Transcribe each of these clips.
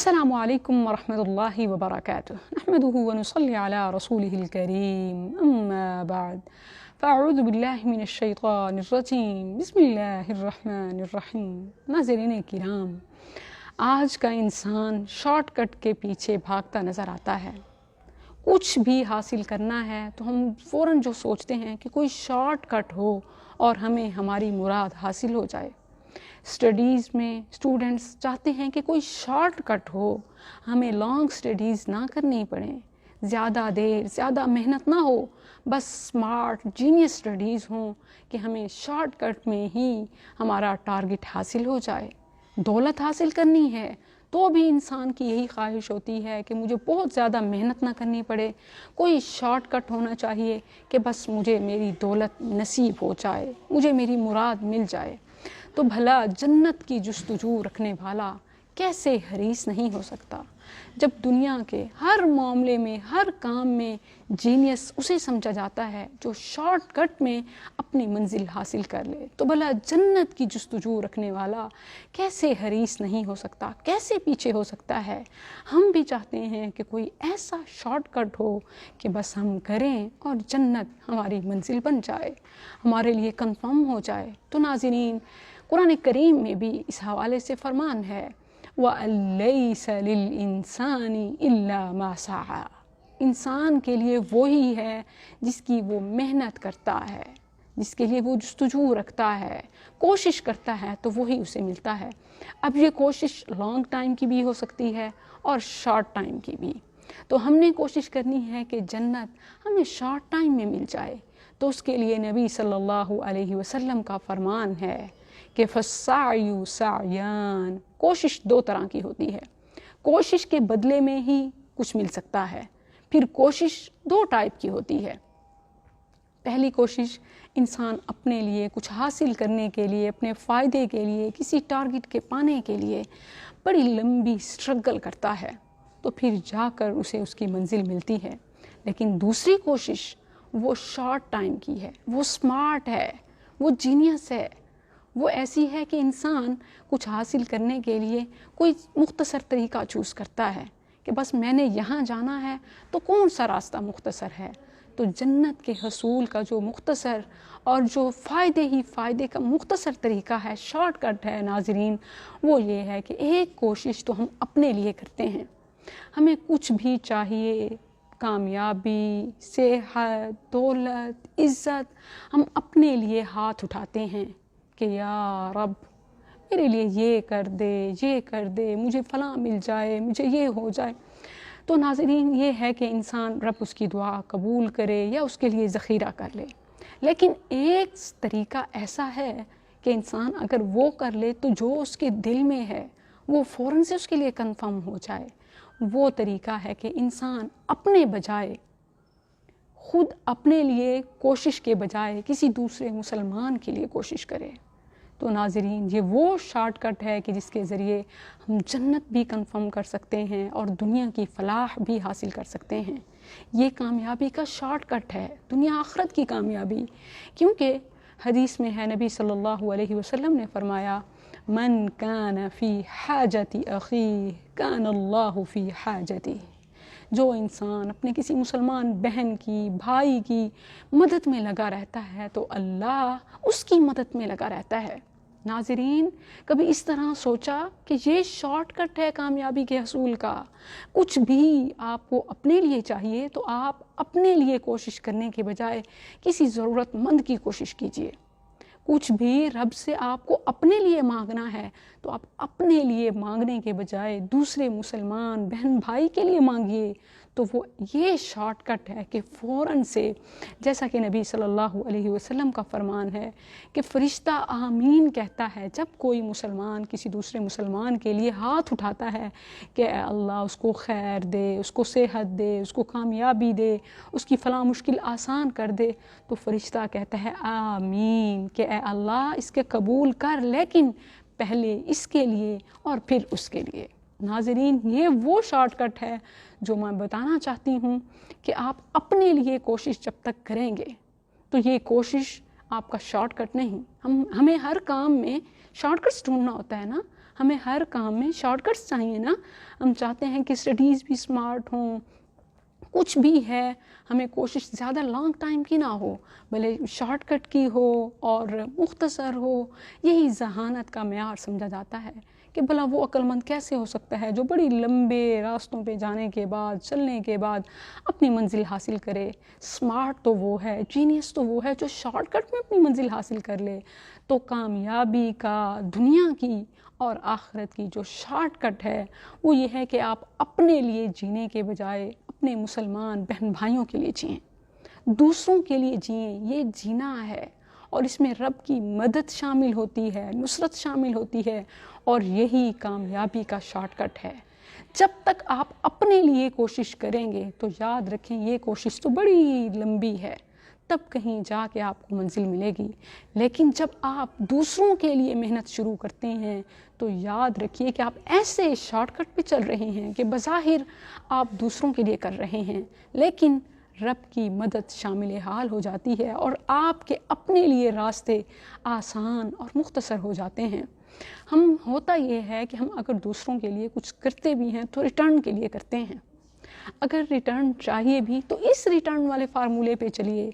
السلام علیکم ورحمۃ اللہ وبرکاتہ نحمده ونصلی علی رسوله الکریم اما بعد فاعوذ باللہ من الشیطان الرجیم بسم اللہ الرحمن الرحیم۔ ناظرین کرام، آج کا انسان شارٹ کٹ کے پیچھے بھاگتا نظر آتا ہے۔ کچھ بھی حاصل کرنا ہے تو ہم فوراً جو سوچتے ہیں کہ کوئی شارٹ کٹ ہو اور ہمیں ہماری مراد حاصل ہو جائے۔ اسٹڈیز میں اسٹوڈنٹس چاہتے ہیں کہ کوئی شارٹ کٹ ہو، ہمیں لانگ اسٹڈیز نہ کرنی پڑیں، زیادہ دیر زیادہ محنت نہ ہو، بس اسمارٹ جینیس اسٹڈیز ہوں کہ ہمیں شارٹ کٹ میں ہی ہمارا ٹارگٹ حاصل ہو جائے۔ دولت حاصل کرنی ہے تو بھی انسان کی یہی خواہش ہوتی ہے کہ مجھے بہت زیادہ محنت نہ کرنی پڑے، کوئی شارٹ کٹ ہونا چاہیے کہ بس مجھے میری دولت نصیب ہو جائے، مجھے میری مراد مل جائے۔ تو بھلا جنت کی جستجو رکھنے والا کیسے حریص نہیں ہو سکتا؟ جب دنیا کے ہر معاملے میں، ہر کام میں جینیس اسے سمجھا جاتا ہے جو شارٹ کٹ میں اپنی منزل حاصل کر لے، تو بھلا جنت کی جستجو رکھنے والا کیسے حریص نہیں ہو سکتا، کیسے پیچھے ہو سکتا ہے؟ ہم بھی چاہتے ہیں کہ کوئی ایسا شارٹ کٹ ہو کہ بس ہم کریں اور جنت ہماری منزل بن جائے، ہمارے لیے کنفرم ہو جائے۔ تو ناظرین، قرآن کریم میں بھی اس حوالے سے فرمان ہے وَأَن لَيْسَ لِلْإِنسَانِ إِلَّا مَا سَعَى۔ انسان کے لیے وہی ہے جس کی وہ محنت کرتا ہے، جس کے لیے وہ جستجو رکھتا ہے، کوشش کرتا ہے تو وہی اسے ملتا ہے۔ اب یہ کوشش لانگ ٹائم کی بھی ہو سکتی ہے اور شارٹ ٹائم کی بھی۔ تو ہم نے کوشش کرنی ہے کہ جنت ہمیں شارٹ ٹائم میں مل جائے، تو اس کے لیے نبی صلی اللہ علیہ وسلم کا فرمان ہے کہ فَالسَّعْيُ سَعْيَانِ، کوشش دو طرح کی ہوتی ہے۔ کوشش کے بدلے میں ہی کچھ مل سکتا ہے، پھر کوشش دو ٹائپ کی ہوتی ہے۔ پہلی کوشش انسان اپنے لیے کچھ حاصل کرنے کے لیے، اپنے فائدے کے لیے، کسی ٹارگٹ کے پانے کے لیے بڑی لمبی سٹرگل کرتا ہے، تو پھر جا کر اسے اس کی منزل ملتی ہے۔ لیکن دوسری کوشش وہ شارٹ ٹائم کی ہے، وہ سمارٹ ہے، وہ جینیس ہے، وہ ایسی ہے کہ انسان کچھ حاصل کرنے کے لیے کوئی مختصر طریقہ چوز کرتا ہے کہ بس میں نے یہاں جانا ہے تو کون سا راستہ مختصر ہے؟ تو جنت کے حصول کا جو مختصر اور جو فائدے ہی فائدے کا مختصر طریقہ ہے، شارٹ کٹ ہے ناظرین، وہ یہ ہے کہ ایک کوشش تو ہم اپنے لیے کرتے ہیں۔ ہمیں کچھ بھی چاہیے، کامیابی، صحت، دولت، عزت، ہم اپنے لیے ہاتھ اٹھاتے ہیں کہ یا رب میرے لیے یہ کر دے، یہ کر دے، مجھے فلاں مل جائے، مجھے یہ ہو جائے۔ تو ناظرین، یہ ہے کہ انسان رب اس کی دعا قبول کرے یا اس کے لیے ذخیرہ کر لے۔ لیکن ایک طریقہ ایسا ہے کہ انسان اگر وہ کر لے تو جو اس کے دل میں ہے وہ فوراً سے اس کے لیے کنفرم ہو جائے۔ وہ طریقہ ہے کہ انسان اپنے بجائے، خود اپنے لیے کوشش کے بجائے کسی دوسرے مسلمان کے لیے کوشش کرے۔ تو ناظرین، یہ وہ شارٹ کٹ ہے کہ جس کے ذریعے ہم جنت بھی کنفرم کر سکتے ہیں اور دنیا کی فلاح بھی حاصل کر سکتے ہیں۔ یہ کامیابی کا شارٹ کٹ ہے، دنیا آخرت کی کامیابی، کیونکہ حدیث میں ہے، نبی صلی اللہ علیہ وسلم نے فرمایا من کان فی حاجت اخیہ کان اللہ فی حاجتہ۔ جو انسان اپنے کسی مسلمان بہن کی، بھائی کی مدد میں لگا رہتا ہے تو اللہ اس کی مدد میں لگا رہتا ہے۔ ناظرین، کبھی اس طرح سوچا کہ یہ شارٹ کٹ ہے کامیابی کے حصول کا؟ کچھ بھی آپ کو اپنے لیے چاہیے تو آپ اپنے لیے کوشش کرنے کے بجائے کسی ضرورت مند کی کوشش کیجیے۔ کچھ بھی رب سے آپ کو اپنے لیے مانگنا ہے تو آپ اپنے لیے مانگنے کے بجائے دوسرے مسلمان بہن بھائی کے لیے مانگیے۔ تو وہ یہ شارٹ کٹ ہے کہ فوراً سے، جیسا کہ نبی صلی اللہ علیہ وسلم کا فرمان ہے کہ فرشتہ آمین کہتا ہے جب کوئی مسلمان کسی دوسرے مسلمان کے لیے ہاتھ اٹھاتا ہے کہ اے اللہ اس کو خیر دے، اس کو صحت دے، اس کو کامیابی دے، اس کی فلاں مشکل آسان کر دے، تو فرشتہ کہتا ہے آمین کہ اے اللہ اس کے قبول کر، لیکن پہلے اس کے لیے اور پھر اس کے لیے۔ ناظرین، یہ وہ شارٹ کٹ ہے جو میں بتانا چاہتی ہوں کہ آپ اپنے لیے کوشش جب تک کریں گے تو یہ کوشش آپ کا شارٹ کٹ نہیں۔ ہمیں ہر کام میں شارٹ کٹس ڈھونڈنا ہوتا ہے نا، ہمیں ہر کام میں شارٹ کٹس چاہیے نا. ہم چاہتے ہیں کہ اسٹڈیز بھی اسمارٹ ہوں، کچھ بھی ہے ہمیں کوشش زیادہ لانگ ٹائم کی نہ ہو، بھلے شارٹ کٹ کی ہو اور مختصر ہو. یہی ذہانت کا معیار سمجھا جاتا ہے کہ بھلا وہ عقل مند کیسے ہو سکتا ہے جو بڑی لمبے راستوں پہ جانے کے بعد، چلنے کے بعد اپنی منزل حاصل کرے. اسمارٹ تو وہ ہے، جینیس تو وہ ہے جو شارٹ کٹ میں اپنی منزل حاصل کر لے. تو کامیابی کا دنیا کی اور آخرت کی جو شارٹ کٹ ہے وہ یہ ہے کہ آپ اپنے لیے جینے کے بجائے اپنے مسلمان بہن بھائیوں کے لیے جئیں، دوسروں کے لیے جئیں. یہ جینا ہے اور اس میں رب کی مدد شامل ہوتی ہے، نصرت شامل ہوتی ہے، اور یہی کامیابی کا شارٹ کٹ ہے. جب تک آپ اپنے لیے کوشش کریں گے تو یاد رکھیں یہ کوشش تو بڑی لمبی ہے، تب کہیں جا کے آپ کو منزل ملے گی. لیکن جب آپ دوسروں کے لیے محنت شروع کرتے ہیں تو یاد رکھیے کہ آپ ایسے شارٹ کٹ پہ چل رہے ہیں کہ بظاہر آپ دوسروں کے لیے کر رہے ہیں، لیکن رب کی مدد شامل حال ہو جاتی ہے اور آپ کے اپنے لیے راستے آسان اور مختصر ہو جاتے ہیں. ہوتا یہ ہے کہ ہم اگر دوسروں کے لیے کچھ کرتے بھی ہیں تو ریٹرن کے لیے کرتے ہیں. اگر ریٹرن چاہیے بھی تو اس ریٹرن والے فارمولے پہ چلیے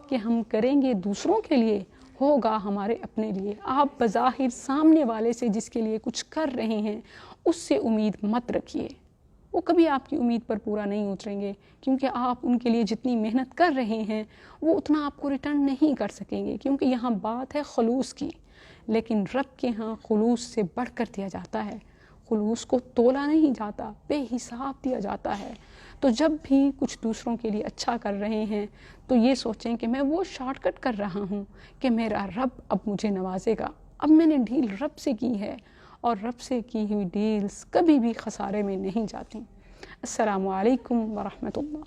کہ ہم کریں گے دوسروں کے لیے، ہوگا ہمارے اپنے لیے. آپ بظاہر سامنے والے سے جس کے لیے کچھ کر رہے ہیں اس سے امید مت رکھیے، وہ کبھی آپ کی امید پر پورا نہیں اتریں گے، کیونکہ آپ ان کے لیے جتنی محنت کر رہے ہیں وہ اتنا آپ کو ریٹرن نہیں کر سکیں گے، کیونکہ یہاں بات ہے خلوص کی. لیکن رب کے ہاں خلوص سے بڑھ کر دیا جاتا ہے، خلوص کو تولا نہیں جاتا، بے حساب دیا جاتا ہے. تو جب بھی کچھ دوسروں کے لیے اچھا کر رہے ہیں تو یہ سوچیں کہ میں وہ شارٹ کٹ کر رہا ہوں کہ میرا رب اب مجھے نوازے گا. اب میں نے ڈیل رب سے کی ہے اور رب سے کی ہوئی ڈیلز کبھی بھی خسارے میں نہیں جاتی. السلام علیکم ورحمۃ اللہ.